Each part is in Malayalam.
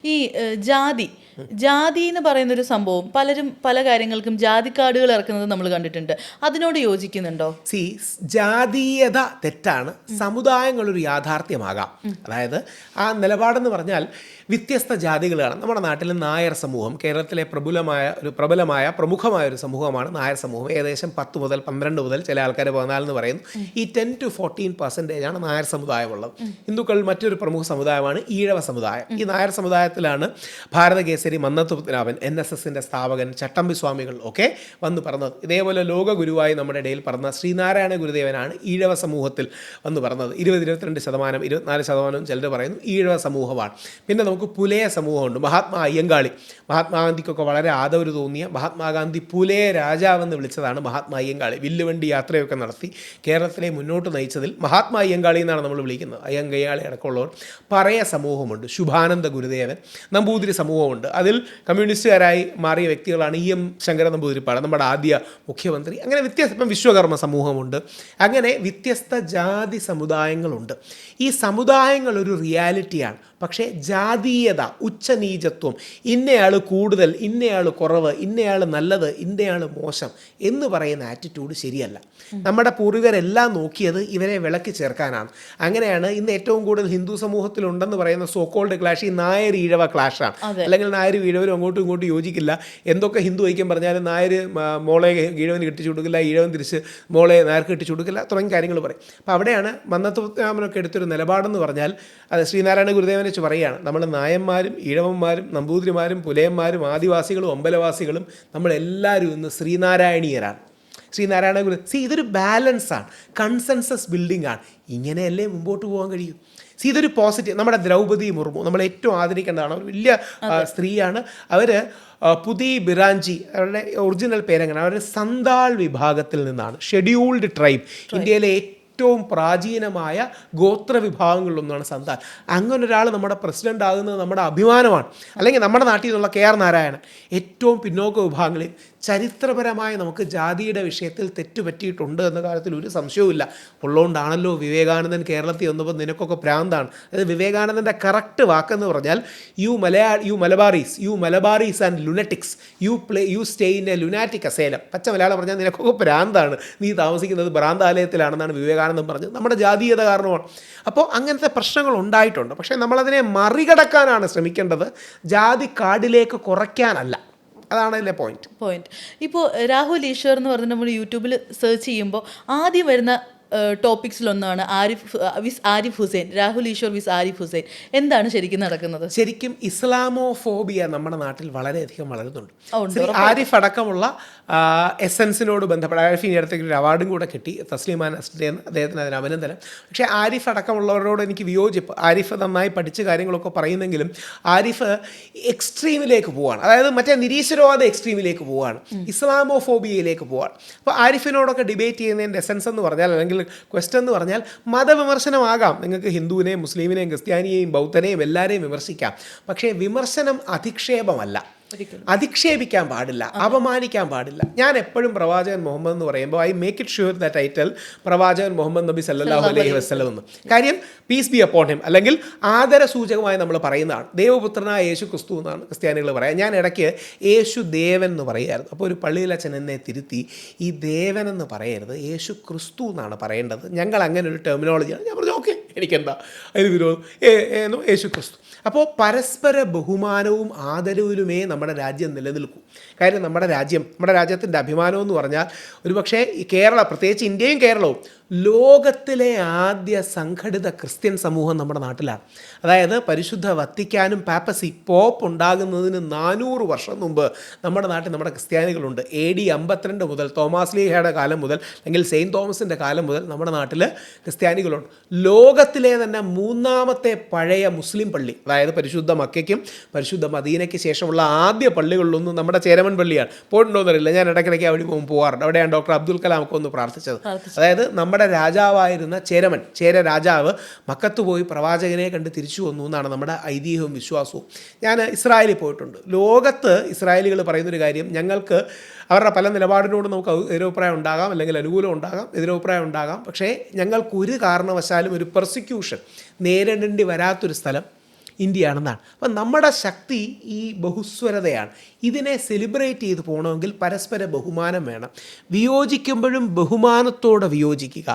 ഈ ജാതി ജാതി എന്ന് പറയുന്നൊരു സംഭവം പലരും പല കാര്യങ്ങൾക്കും ജാതി കാർഡുകൾ ഇറക്കുന്നത് നമ്മൾ കണ്ടിട്ടുണ്ട്. അതിനോട് യോജിക്കുന്നുണ്ടോ? ജാതീയത തെറ്റാണ്, സമുദായങ്ങളൊരു യാഥാർത്ഥ്യമാകാം. അതായത് ആ നിലപാടെന്ന് പറഞ്ഞാൽ വ്യത്യസ്ത ജാതികളാണ്. നമ്മുടെ നാട്ടിൽ നായർ സമൂഹം കേരളത്തിലെ പ്രബലമായ പ്രമുഖമായ ഒരു സമൂഹമാണ് നായർ സമൂഹം. ഏകദേശം 10 മുതൽ 12 മുതൽ ചില ആൾക്കാർ 14 എന്ന് പറയുന്നു. ഈ 10 to 14% നായർ സമുദായമുള്ളത്. ഹിന്ദുക്കൾ മറ്റൊരു പ്രമുഖ സമുദായമാണ് ഈഴവ സമുദായം. ഈ നായർ സമുദായത്തിലാണ് ഭാരതകേസരി മന്നത്ത് പത്മനാഭൻ, NSSന്റെ സ്ഥാപകൻ, ചട്ടമ്പി സ്വാമികൾ ഒക്കെ വന്ന് പറഞ്ഞത്. ഇതേപോലെ ലോക ഗുരുവായി നമ്മുടെ ഇടയിൽ പറഞ്ഞ ശ്രീനാരായണ ഗുരുദേവനാണ് ഈഴവ സമൂഹത്തിൽ വന്ന് പറഞ്ഞത്. 20-22%, 24% ചിലർ പറയുന്നു ഈഴവ സമൂഹമാണ്. പിന്നെ നമുക്ക് പുലയ സമൂഹമുണ്ട്. മഹാത്മാഗാന്ധിക്കൊക്കെ വളരെ ആദരവ് തോന്നിയ മഹാത്മാഗാന്ധി പുലയ രാജാവെന്ന് വിളിച്ചതാണ് മഹാത്മാ അയ്യങ്കാളി. വില്ലുവണ്ടി യാത്രയൊക്കെ നടത്തി കേരളത്തിലെ മുന്നോട്ട് നയിച്ചതിൽ മഹാത്മാ അയ്യങ്കാളി എന്നാണ് നമ്മൾ വിളിക്കുന്നത്. അയ്യങ്കാളി അടക്കമുള്ളവർ. പറയ സമൂഹമുണ്ട്, ശുഭാനന്ദ ഗുരുദേവൻ. നമ്പൂതിരി സമൂഹമുണ്ട്. അതിൽ കമ്മ്യൂണിസ്റ്റുകാരായി മാറിയ വ്യക്തികളാണ് EM ശങ്കരൻ നമ്പൂതിരിപ്പാട്, നമ്മുടെ ആദ്യ മുഖ്യമന്ത്രി. അങ്ങനെ ഇപ്പം വിശ്വകർമ്മ സമൂഹമുണ്ട്. അങ്ങനെ വ്യത്യസ്ത ജാതി സമുദായങ്ങളുണ്ട്. ഈ സമുദായങ്ങൾ ഒരു റിയാലിറ്റിയാണ്. പക്ഷേ ജാതീയത, ഉച്ചനീചത്വം, ഇന്നയാൾ കൂടുതൽ, ഇന്നയാൾ കുറവ്, ഇന്നയാൾ നല്ലത്, ഇന്നയാൾ മോശം എന്ന് പറയുന്ന ആറ്റിറ്റ്യൂഡ് ശരിയല്ല. നമ്മുടെ പൂർവികരെല്ലാം നോക്കിയത് ഇവരെ വിളക്കി ചേർക്കാനാണ്. അങ്ങനെയാണ് ഇന്ന് ഏറ്റവും കൂടുതൽ ഹിന്ദു സമൂഹത്തിലുണ്ടെന്ന് പറയുന്ന സോക്കോൾഡ് ക്ലാഷ് ഈ നായർ ഈഴവ ക്ലാഷാണ്. അല്ലെങ്കിൽ നായർ ഈഴവരും അങ്ങോട്ടും ഇങ്ങോട്ടും യോജിക്കില്ല. എന്തൊക്കെ ഹിന്ദു ഐക്യം പറഞ്ഞാലും നായർ മോളെ ഈഴവന് കെട്ടിച്ചു കൊടുക്കില്ല, ഈഴവൻ തിരിച്ച് മോളെ നായർക്ക് കെട്ടിച്ചു കൊടുക്കില്ല, തുടങ്ങിയ കാര്യങ്ങൾ പറയും. അപ്പോൾ അവിടെയാണ് മന്നത്ത് പത്മനാഭനൊക്കെ എടുത്തൊരു നിലപാടെന്ന് പറഞ്ഞാൽ അത് ശ്രീനാരായണ ഗുരുദേവനെ വെച്ച് പറയുകയാണ്. നമ്മൾ നായന്മാരും ഈഴവന്മാരും നമ്പൂതിരിമാരും പുലയന്മാരും ആദിവാസികളും അമ്പലവാസികളും നമ്മളെല്ലാവരും ഇന്ന് ശ്രീനാരായണീയരാണ്. ശ്രീനാരായണ ഗുരു ഇതൊരു ബാലൻസാണ്, കൺസെൻസസ് ബിൽഡിംഗ് ആണ്. ഇങ്ങനെയല്ലേ മുമ്പോട്ട് പോകാൻ കഴിയും. ഇതൊരു പോസിറ്റീവ്. നമ്മുടെ ദ്രൗപദി മുർമു നമ്മൾ ഏറ്റവും ആദരിക്കേണ്ടതാണ്. അവർ വലിയ സ്ത്രീയാണ്. അവർ പുതി ബിറാഞ്ചി, അവരുടെ ഒറിജിനൽ പേരെങ്ങനെ, അവർ സന്താൾ വിഭാഗത്തിൽ നിന്നാണ്. ഷെഡ്യൂൾഡ് ട്രൈബ്, ഇന്ത്യയിലെ ഏറ്റവും പ്രാചീനമായ ഗോത്ര വിഭാഗങ്ങളിലൊന്നാണ് സന്താൽ. അങ്ങനെ ഒരാൾ നമ്മുടെ പ്രസിഡൻ്റ് ആകുന്നത് നമ്മുടെ അഭിമാനമാണ്. അല്ലെങ്കിൽ നമ്മുടെ നാട്ടിൽ നിന്നുള്ള KR നാരായണൻ ഏറ്റവും പിന്നോക്ക വിഭാഗങ്ങളിൽ ചരിത്രപരമായി നമുക്ക് ജാതിയുടെ വിഷയത്തിൽ തെറ്റുപറ്റിയിട്ടുണ്ട് എന്ന കാര്യത്തിൽ ഒരു സംശയവുമില്ല. ഉള്ളതുകൊണ്ടാണല്ലോ വിവേകാനന്ദൻ കേരളത്തിൽ വന്നപ്പോൾ നിനക്കൊക്കെ പ്രാന്താണ്. അതായത് വിവേകാനന്ദൻ്റെ കറക്റ്റ് വാക്കെന്ന് പറഞ്ഞാൽ you Malabaris and lunatics you stay in a lunatic asylum. പച്ച മലയാളം പറഞ്ഞാൽ നിനക്കൊക്കെ പ്രാന്താണ്, നീ താമസിക്കുന്നത് ഭ്രാന്താലയത്തിലാണെന്നാണ് വിവേകാനന്ദൻ പറഞ്ഞത്. നമ്മുടെ ജാതീയത കാരണമാണ്. അപ്പോൾ അങ്ങനത്തെ പ്രശ്നങ്ങൾ ഉണ്ടായിട്ടുണ്ട്. പക്ഷേ നമ്മളതിനെ മറികടക്കാനാണ് ശ്രമിക്കേണ്ടത്, ജാതി കാർഡിലേക്ക് കുറയ്ക്കാനല്ല. അതാണ് അതിലെ പോയിന്റ്. ഇപ്പോൾ രാഹുൽ ഈശ്വർ എന്ന് പറഞ്ഞ് നമ്മൾ യൂട്യൂബിൽ സെർച്ച് ചെയ്യുമ്പോൾ ആദ്യം വരുന്ന ടോപ്പിക്സിലൊന്നാണ് ആരിഫ് ഹുസൈൻ. രാഹുൽ ഈശ്വർ വിസ് ആരിഫ് ഹുസൈൻ. എന്താണ് ശരിക്കും നടക്കുന്നത്? ശരിക്കും ഇസ്ലാമോഫോബിയ നമ്മുടെ നാട്ടിൽ വളരെയധികം വളരുന്നുണ്ട്. ആരിഫ് അടക്കമുള്ള എസൻസിനോട് ബന്ധപ്പെട്ട ആരിഫിന് അടുത്തേക്ക് ഒരു അവാർഡും കൂടെ കിട്ടി, തസ്ലീമാൻ അസ്ലിയെന്ന്, അദ്ദേഹത്തിന് അതിന് അഭിനന്ദനം. പക്ഷേ ആരിഫ് അടക്കമുള്ളവരോട് എനിക്ക് വിയോജിപ്പ്. ആരിഫ് നന്നായി പഠിച്ച കാര്യങ്ങളൊക്കെ പറയുന്നെങ്കിലും ആരിഫ് എക്സ്ട്രീമിലേക്ക് പോവുകയാണ്. അതായത് മറ്റേ നിരീശ്വരവാദ എക്സ്ട്രീമിലേക്ക് പോവുകയാണ്, ഇസ്ലാമോഫോബിയയിലേക്ക് പോവുകയാണ്. അപ്പോൾ ആരിഫിനോടൊക്കെ ഡിബേറ്റ് ചെയ്യുന്നതിൻ്റെ എസൻസ് എന്ന് പറഞ്ഞാൽ, അല്ലെങ്കിൽ ക്വസ്റ്റൻ എന്ന് പറഞ്ഞാൽ, മതവിമർശനമാകാം. നിങ്ങൾക്ക് ഹിന്ദുവിനെയും മുസ്ലിമിനെയും ക്രിസ്ത്യാനിയെയും ബൗദ്ധനെയും എല്ലാവരെയും വിമർശിക്കാം. പക്ഷേ വിമർശനം അധിക്ഷേപമല്ല. അധിക്ഷേപിക്കാൻ പാടില്ല, അപമാനിക്കാൻ പാടില്ല. ഞാൻ എപ്പോഴും പ്രവാചകൻ മുഹമ്മദ് എന്ന് പറയുമ്പോൾ I make it sure the title പ്രവാചകൻ മുഹമ്മദ് നബി സല്ലല്ലാഹു അലൈഹി വസല്ലം എന്ന്. കാര്യം പീസ് ബി അപ്പോൺ ഹിം, അല്ലെങ്കിൽ ആദരസൂചകമായി നമ്മൾ പറയുന്നതാണ്. ദൈവപുത്രനായ യേശു ക്രിസ്തു എന്നാണ് ക്രിസ്ത്യാനികൾ പറയാം. ഞാൻ ഇടയ്ക്ക് യേശു ദേവൻ എന്ന് പറയുമായിരുന്നു. അപ്പോൾ ഒരു പള്ളിയിലച്ഛൻ എന്നെ തിരുത്തി, ഈ ദേവൻ എന്ന് പറയരുത്, യേശു ക്രിസ്തു എന്നാണ് പറയേണ്ടത്, ഞങ്ങൾ അങ്ങനെ ഒരു ടെർമിനോളജിയാണ്. ഞാൻ പറഞ്ഞു ഓക്കെ, എനിക്കെന്താ അതിന് വിരോധം, യേശു ക്രിസ്തു. അപ്പോൾ പരസ്പര ബഹുമാനവും ആദരവിലുമേ നമ്മുടെ രാജ്യം നിലനിൽക്കൂ. കാര്യം നമ്മുടെ രാജ്യത്തിൻ്റെ അഭിമാനം എന്ന് പറഞ്ഞാൽ ഒരുപക്ഷെ കേരള, പ്രത്യേകിച്ച് ഇന്ത്യയും കേരളവും, ലോകത്തിലെ ആദ്യ സംഘടിത ക്രിസ്ത്യൻ സമൂഹം നമ്മുടെ നാട്ടിലാണ്. അതായത് പരിശുദ്ധ വത്തിക്കാനും പാപ്പസി, പോപ്പ് ഉണ്ടാകുന്നതിന് 400 വർഷം മുമ്പ് നമ്മുടെ നാട്ടിൽ നമ്മുടെ ക്രിസ്ത്യാനികളുണ്ട്. AD 52 മുതൽ, തോമാസ് ലീഹയുടെ കാലം മുതൽ, അല്ലെങ്കിൽ സെയിൻറ്റ് തോമസിൻ്റെ കാലം മുതൽ നമ്മുടെ നാട്ടിൽ ക്രിസ്ത്യാനികളുണ്ട്. ലോകത്തിലെ തന്നെ 3ാമത്തെ പഴയ മുസ്ലിം പള്ളി, അതായത് പരിശുദ്ധ മക്കയ്ക്കും പരിശുദ്ധ മദീനയ്ക്ക് ശേഷമുള്ള ആദ്യ പള്ളികളിലൊന്നും നമ്മുടെ ചേരമൻ പള്ളിയാണ്. പോയിട്ടുണ്ടോയെന്നറിയില്ല, ഞാൻ ഇടയ്ക്കിടയ്ക്ക് അവിടെ പോകാറുണ്ട്. അവിടെയാണ് ഡോക്ടർ അബ്ദുൽ കലാം ഒക്കെ ഒന്ന് പ്രാർത്ഥിച്ചത്. അതായത് നമ്മുടെ രാജാവായിരുന്ന ചേര രാജാവ് മക്കത്ത് പോയി പ്രവാചകനെ കണ്ട് തിരിച്ചു വന്നു എന്നാണ് നമ്മുടെ ഐതിഹ്യവും വിശ്വാസവും. ഞാൻ ഇസ്രായേലിൽ പോയിട്ടുണ്ട്. ലോകത്ത് ഇസ്രായേലികൾ പറയുന്നൊരു കാര്യം, ഞങ്ങൾക്ക് അവരുടെ പല നിലപാടിനോട് നമുക്ക് എതിരഭിപ്രായം ഉണ്ടാകാം, അല്ലെങ്കിൽ അനുകൂലം ഉണ്ടാകാം, എതിരഭിപ്രായം ഉണ്ടാകാം. പക്ഷേ ഞങ്ങൾക്കൊരു കാരണവശാലും ഒരു പെർസിക്യൂഷൻ നേരിടേണ്ടി വരാത്തൊരു സ്ഥലം ഇന്ത്യയാണെന്നാണ്. അപ്പം നമ്മുടെ ശക്തി ഈ ബഹുസ്വരതയാണ്. ഇതിനെ സെലിബ്രേറ്റ് ചെയ്ത് പോകണമെങ്കിൽ പരസ്പര ബഹുമാനം വേണം. വിയോജിക്കുമ്പോഴും ബഹുമാനത്തോടെ വിയോജിക്കുക.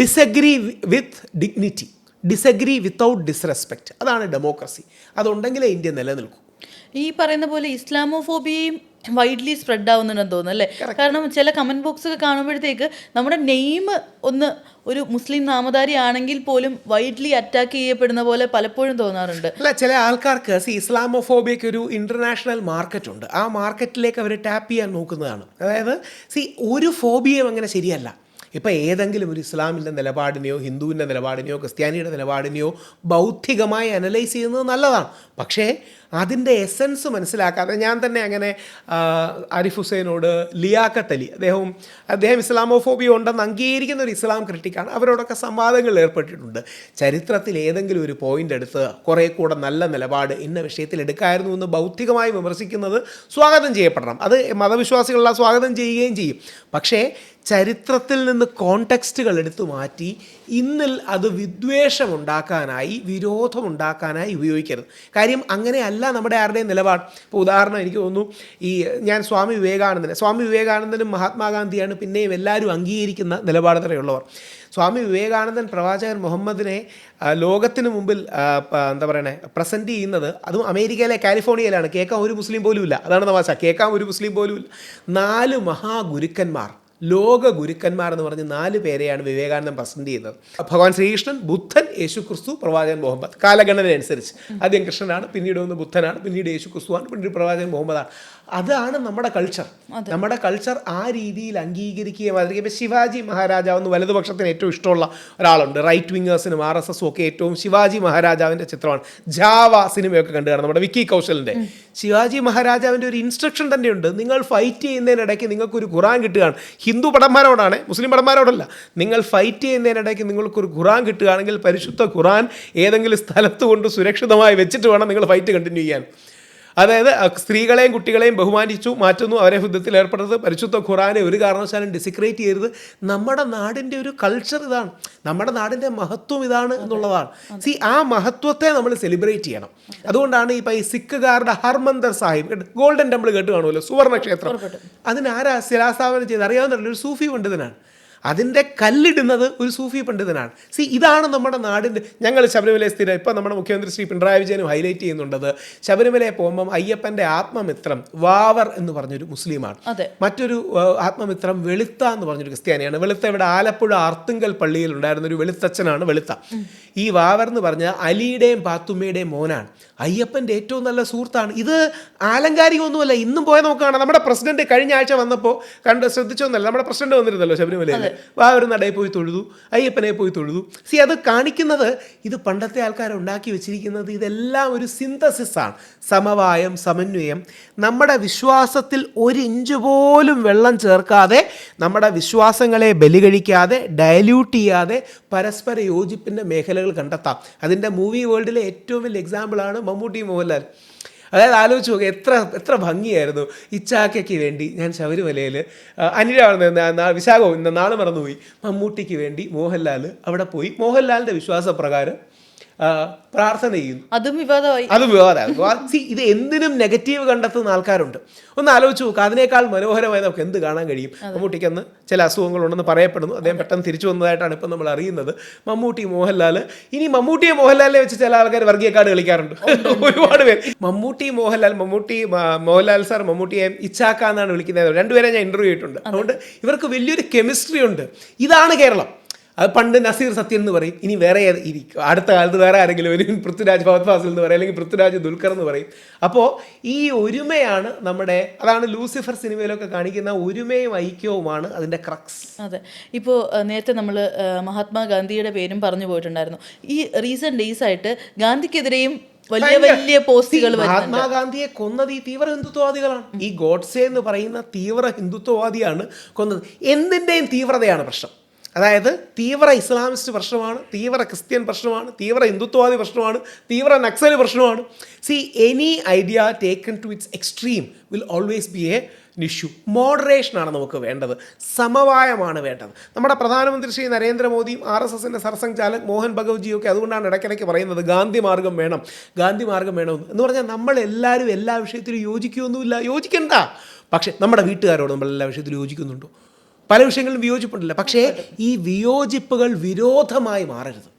Disagree with dignity, disagree without disrespect. അതാണ് ഡെമോക്രസി. അതുണ്ടെങ്കിലേ ഇന്ത്യ നിലനിൽക്കൂ. ഈ പറയുന്ന പോലെ ഇസ്ലാമോഫോബിയയും വൈഡ്ലി സ്പ്രെഡ് ആവുന്നുണ്ടെന്ന് തോന്നുന്നു അല്ലേ? കാരണം ചില കമന്റ് ബോക്സ് ഒക്കെ കാണുമ്പോഴത്തേക്ക് നമ്മുടെ നെയിം ഒന്ന് ഒരു മുസ്ലിം നാമധാരി ആണെങ്കിൽ പോലും വൈഡ്ലി അറ്റാക്ക് ചെയ്യപ്പെടുന്ന പോലെ പലപ്പോഴും തോന്നാറുണ്ട്. അല്ല, ചില ആൾക്കാർക്ക് ഇസ്ലാമോഫോബിയയ്ക്ക് ഒരു ഇൻ്റർനാഷണൽ മാർക്കറ്റ് ഉണ്ട്. ആ മാർക്കറ്റിലേക്ക് അവർ ടാപ്പ് ചെയ്യാൻ നോക്കുന്നതാണ്. അതായത് ഒരു ഫോബിയയും അങ്ങനെ ശരിയല്ല. ഇപ്പോൾ ഏതെങ്കിലും ഒരു ഇസ്ലാമിൻ്റെ നിലപാടിനെയോ ഹിന്ദുവിൻ്റെ നിലപാടിനെയോ ക്രിസ്ത്യാനിയുടെ നിലപാടിനെയോ ബൗദ്ധികമായി അനലൈസ് ചെയ്യുന്നത് നല്ലതാണ്. പക്ഷേ അതിൻ്റെ എസൻസ് മനസ്സിലാക്കാതെ, ഞാൻ തന്നെ അങ്ങനെ ആരിഫ് ഹുസൈനോട്, ലിയാഖത്ത് അലി, അദ്ദേഹം ഇസ്ലാമോഫോബിയ ഉണ്ടെന്ന് അംഗീകരിക്കുന്ന ഒരു ഇസ്ലാം ക്രിട്ടിക്കാണ്, അവരോടൊക്കെ സംവാദങ്ങളിൽ ഏർപ്പെട്ടിട്ടുണ്ട്. ചരിത്രത്തിൽ ഏതെങ്കിലും ഒരു പോയിൻ്റ് എടുത്ത് കുറേ കൂടെ നല്ല നിലപാട് ഇന്ന വിഷയത്തിൽ എടുക്കായിരുന്നു എന്ന് ബൗദ്ധികമായി വിമർശിക്കുന്നത് സ്വാഗതം ചെയ്യപ്പെടണം. അത് മതവിശ്വാസികളെല്ലാം സ്വാഗതം ചെയ്യുകയും ചെയ്യും. പക്ഷേ ചരിത്രത്തിൽ നിന്ന് കോണ്ടെക്സ്റ്റുകൾ എടുത്തു മാറ്റി ഇന്നിൽ അത് വിദ്വേഷമുണ്ടാക്കാനായി, വിരോധമുണ്ടാക്കാനായി ഉപയോഗിക്കരുത്. കാര്യം അങ്ങനെയല്ല നമ്മുടെ ആരുടെയും നിലപാട്. ഇപ്പോൾ ഉദാഹരണം എനിക്ക് തോന്നുന്നു, ഞാൻ സ്വാമി വിവേകാനന്ദനും മഹാത്മാഗാന്ധിയാണ് പിന്നെയും എല്ലാവരും അംഗീകരിക്കുന്ന നിലപാടുതരെയുള്ളവർ. സ്വാമി വിവേകാനന്ദൻ പ്രവാചകൻ മുഹമ്മദിനെ ലോകത്തിന് മുമ്പിൽ പ്രസൻറ്റ് ചെയ്യുന്നത്, അതും അമേരിക്കയിലെ കാലിഫോർണിയയിലാണ്. കേൾക്കാൻ ഒരു മുസ്ലിം പോലും ഇല്ല. അതാണ് തമാശ, കേൾക്കാൻ ഒരു മുസ്ലിം പോലും ഇല്ല. 4 മഹാഗുരുക്കന്മാർ, ലോക ഗുരുക്കന്മാർ എന്ന് പറഞ്ഞ് 4 പേരെയാണ് വിവേകാനന്ദൻ പ്രസൻറ്റ് ചെയ്യുന്നത്. ഭഗവാൻ ശ്രീകൃഷ്ണൻ, ബുദ്ധൻ, യേശു ക്രിസ്തു, പ്രവാചകൻ മുഹമ്മദ്. കാലഗണന അനുസരിച്ച് ആദ്യം കൃഷ്ണനാണ്, പിന്നീട് ഒന്ന് ബുദ്ധനാണ്, പിന്നീട് യേശു ക്രിസ്തുവാണ്, പിന്നീട് പ്രവാചകൻ മുഹമ്മദാണ്. അതാണ് നമ്മുടെ കൾച്ചർ. നമ്മുടെ കൾച്ചർ ആ രീതിയിൽ അംഗീകരിക്കുകയും അതിലേക്ക്. ഇപ്പോൾ ശിവാജി മഹാരാജാവെന്ന് വലതുപക്ഷത്തിന് ഏറ്റവും ഇഷ്ടമുള്ള ഒരാളുണ്ട്. റൈറ്റ് വിങ്ങേഴ്സിനും RSS ഒക്കെ ഏറ്റവും ശിവാജി മഹാരാജാവിൻ്റെ ചിത്രമാണ്. ജാവ സിനിമയൊക്കെ കണ്ടു കാണാം, നമ്മുടെ വിക്കി കൗശലിൻ്റെ. ശിവാജി മഹാരാജാവിൻ്റെ ഒരു ഇൻസ്ട്രക്ഷൻ തന്നെയുണ്ട്. നിങ്ങൾ ഫൈറ്റ് ചെയ്യുന്നതിനിടയ്ക്ക് നിങ്ങൾക്കൊരു ഖുറാൻ കിട്ടുകയാണ്. ഹിന്ദു ഭടന്മാരോടാണ്, മുസ്ലിം ഭടന്മാരോടല്ല. നിങ്ങൾ ഫൈറ്റ് ചെയ്യുന്നതിനിടയ്ക്ക് നിങ്ങൾക്കൊരു ഖുറാൻ കിട്ടുകയാണെങ്കിൽ പരിശുദ്ധ ഖുറാൻ ഏതെങ്കിലും സ്ഥലത്ത് കൊണ്ട് സുരക്ഷിതമായി വെച്ചിട്ട് വേണം നിങ്ങൾ ഫൈറ്റ് കണ്ടിന്യൂ ചെയ്യാൻ. അതായത് സ്ത്രീകളെയും കുട്ടികളെയും ബഹുമാനിച്ചു മാറ്റുന്നു, അവരെ യുദ്ധത്തിൽ ഏർപ്പെടുന്നത്. പരിശുദ്ധ ഖുറാനെ ഒരു കാരണവശാലും ഡിസിക്രേറ്റ് ചെയ്യരുത്. നമ്മുടെ നാടിൻ്റെ ഒരു കൾച്ചർ ഇതാണ്, നമ്മുടെ നാടിൻ്റെ മഹത്വം ഇതാണ് എന്നുള്ളതാണ്. ആ മഹത്വത്തെ നമ്മൾ സെലിബ്രേറ്റ് ചെയ്യണം. അതുകൊണ്ടാണ് ഈ സിഖുകാരുടെ ഹർമന്ദർ സാഹിബ്, ഗോൾഡൻ ടെമ്പിൾ കേട്ട് കാണുമല്ലോ, സുവർണക്ഷേത്രം. അതിനാരാ ശിലാസ്ഥാപനം ചെയ്ത് അറിയാവുന്നല്ലോ? ഒരു സൂഫി പണ്ഡിതനാണ്. അതിൻ്റെ കല്ലിടുന്നത് ഒരു സൂഫി പണ്ഡിതനാണ്. ഇതാണ് നമ്മുടെ നാടിൻ്റെ. ഞങ്ങൾ ശബരിമലയെ ഇപ്പം നമ്മുടെ മുഖ്യമന്ത്രി ശ്രീ പിണറായി വിജയനും ഹൈലൈറ്റ് ചെയ്യുന്നുണ്ടത്. ശബരിമലയെ പോകുമ്പം അയ്യപ്പൻ്റെ ആത്മമിത്രം വാവർ എന്ന് പറഞ്ഞൊരു മുസ്ലിമാണ്, മറ്റൊരു ആത്മമിത്രം വെളുത്ത എന്ന് പറഞ്ഞൊരു ക്രിസ്ത്യാനിയാണ്. വെളുത്ത ഇവിടെ ആലപ്പുഴ അർത്തുങ്കൽ പള്ളിയിൽ ഉണ്ടായിരുന്നൊരു വെളുത്തച്ഛനാണ് വെളുത്ത. ഈ വാവർ എന്ന് പറഞ്ഞാൽ അലിയുടെയും പാത്തുമ്മയുടെയും മോനാണ്. അയ്യപ്പൻ്റെ ഏറ്റവും നല്ല സുഹൃത്താണ്. ഇത് ആലങ്കാരികമൊന്നുമല്ല. ഇന്നും പോയ നോക്കുകയാണ്. നമ്മുടെ പ്രസിഡന്റ് കഴിഞ്ഞ ആഴ്ച വന്നപ്പോൾ ശ്രദ്ധിച്ചൊന്നല്ല, നമ്മുടെ പ്രസിഡന്റ് വന്നിരുന്നല്ലോ ശബരിമലയിൽ. വാവർ നടയിൽ പോയി തൊഴുതു, അയ്യപ്പനെ പോയി തൊഴുതു. അത് കാണിക്കുന്നത്, ഇത് പണ്ടത്തെ ആൾക്കാർ ഉണ്ടാക്കി വെച്ചിരിക്കുന്നത് ഇതെല്ലാം ഒരു സിന്തസിസ് ആണ്. സമവായം, സമന്വയം. നമ്മുടെ വിശ്വാസത്തിൽ 1 ഇഞ്ച് പോലും വെള്ളം ചേർക്കാതെ, നമ്മുടെ വിശ്വാസങ്ങളെ ബലികഴിക്കാതെ, ഡയല്യൂട്ട് ചെയ്യാതെ പരസ്പര യോജിപ്പിൻ്റെ മേഖലകൾ കണ്ടെത്താം. അതിൻ്റെ മൂവി വേൾഡിലെ ഏറ്റവും വലിയ എക്സാമ്പിളാണ് മമ്മൂട്ടി, മോഹൻലാൽ. അതായത് ആലോചിച്ച് നോക്കുക, എത്ര ഭംഗിയായിരുന്നു. ഇച്ചാക്കയ്ക്ക് വേണ്ടി ഞാൻ ശബരിമലയിൽ വിശാഖം നാളെ മറന്നുപോയി, മമ്മൂട്ടിക്ക് വേണ്ടി മോഹൻലാൽ അവിടെ പോയി മോഹൻലാലിൻ്റെ വിശ്വാസപ്രകാരം പ്രാർത്ഥന ചെയ്യുന്നു. അതും വിവാദമായി. ഇത് എന്തിനും നെഗറ്റീവ് കണ്ടെത്തുന്ന ആൾക്കാരുണ്ട്. ഒന്ന് ആലോചിച്ച് നോക്കുക, അതിനേക്കാൾ മനോഹരമായി നമുക്ക് എന്ത് കാണാൻ കഴിയും? മമ്മൂട്ടിക്കെന്ന് ചില അസുഖങ്ങളുണ്ടെന്ന് പറയപ്പെടുന്നു. അദ്ദേഹം പെട്ടെന്ന് തിരിച്ചു വന്നതായിട്ടാണ് ഇപ്പം നമ്മൾ അറിയുന്നത്. മമ്മൂട്ടി, മോഹൻലാൽ. ഇനി മമ്മൂട്ടിയെ മോഹൻലാലിനെ വെച്ച് ചില ആൾക്കാർ വർഗീയ കാർഡ് കളിക്കാറുണ്ട്, ഒരുപാട് പേര്. മോഹൻലാൽ സാർ മമ്മൂട്ടിയെ ഇച്ചാക്ക എന്നാണ് വിളിക്കുന്നത്. 2 പേരെ ഞാൻ ഇൻ്റർവ്യൂ ചെയ്തിട്ടുണ്ട്. അതുകൊണ്ട് ഇവർക്ക് വലിയൊരു കെമിസ്ട്രി ഉണ്ട്. ഇതാണ് കേരളം. അത് പണ്ട് നസീർ സത്യൻ എന്ന് പറയും, ഇനി വേറെ അടുത്ത കാലത്ത് വേറെ ആരെങ്കിലും ഒരു പൃഥ്വിരാജ് ഫഹദ് ഫാസിൽ എന്ന് പറയും, അല്ലെങ്കിൽ പൃഥ്വിരാജ് ദുൽഖർ എന്ന് പറയും. അപ്പോൾ ഈ ഒരുമയാണ് അതാണ് ലൂസിഫർ സിനിമയിലൊക്കെ കാണിക്കുന്ന ഒരുമയും ഐക്യവുമാണ് അതിൻ്റെ ക്രക്സ്. അതെ. ഇപ്പോൾ നേരത്തെ നമ്മൾ മഹാത്മാഗാന്ധിയുടെ പേരും പറഞ്ഞു പോയിട്ടുണ്ടായിരുന്നു. ഈ റീസെന്റ് ഡേയ്സ് ആയിട്ട് ഗാന്ധിക്കെതിരെയും വലിയ പോസ്റ്റുകൾ. മഹാത്മാഗാന്ധിയെ കൊന്നത് ഈ തീവ്ര ഹിന്ദുത്വവാദികളാണ്. ഈ ഗോഡ്സെ എന്ന് പറയുന്ന തീവ്ര ഹിന്ദുത്വവാദിയാണ് കൊന്നത്. എന്തിൻ്റെയും തീവ്രതയാണ് പ്രശ്നം. അതായത് തീവ്ര ഇസ്ലാമിസ്റ്റ് പ്രശ്നമാണ്, തീവ്ര ക്രിസ്ത്യൻ പ്രശ്നമാണ്, തീവ്ര ഹിന്ദുത്വവാദി പ്രശ്നമാണ്, തീവ്ര നക്സൽ പ്രശ്നമാണ്. See any idea taken to its extreme will always be a issue. മോഡറേഷനാണ് നമുക്ക് വേണ്ടത്, സമവായമാണ് വേണ്ടത്. നമ്മുടെ പ്രധാനമന്ത്രി ശ്രീ നരേന്ദ്രമോദിയും RSSൻ്റെ സർസംഘചാലക് മോഹൻ ഭഗവത്ജിയും ഒക്കെ അതുകൊണ്ടാണ് ഇടയ്ക്കിടയ്ക്ക് പറയുന്നത് ഗാന്ധി മാർഗം വേണം, ഗാന്ധി മാർഗം വേണമെന്ന്. എന്ന് പറഞ്ഞാൽ നമ്മളെല്ലാവരും എല്ലാ വിഷയത്തിലും യോജിക്കുകയൊന്നുമില്ല, യോജിക്കണ്ട. പക്ഷേ നമ്മുടെ വീട്ടുകാരോട് നമ്മൾ എല്ലാ വിഷയത്തിലും യോജിക്കുന്നുണ്ടോ? പല വിഷയങ്ങളിലും വിയോജിപ്പുണ്ടല്ലോ. പക്ഷേ ഈ വിയോജിപ്പുകൾ വിരോധമായി മാറരുത്,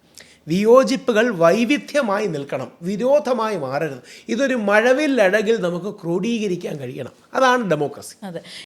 വിയോജിപ്പുകൾ വൈവിധ്യമായി നിൽക്കണം, വിരോധമായി മാറരുത്. ഇതൊരു മഴവില്ലഴകിൽ നമുക്ക് ക്രോഡീകരിക്കാൻ കഴിയണം. അതാണ് ഡെമോക്രസി. അതെ.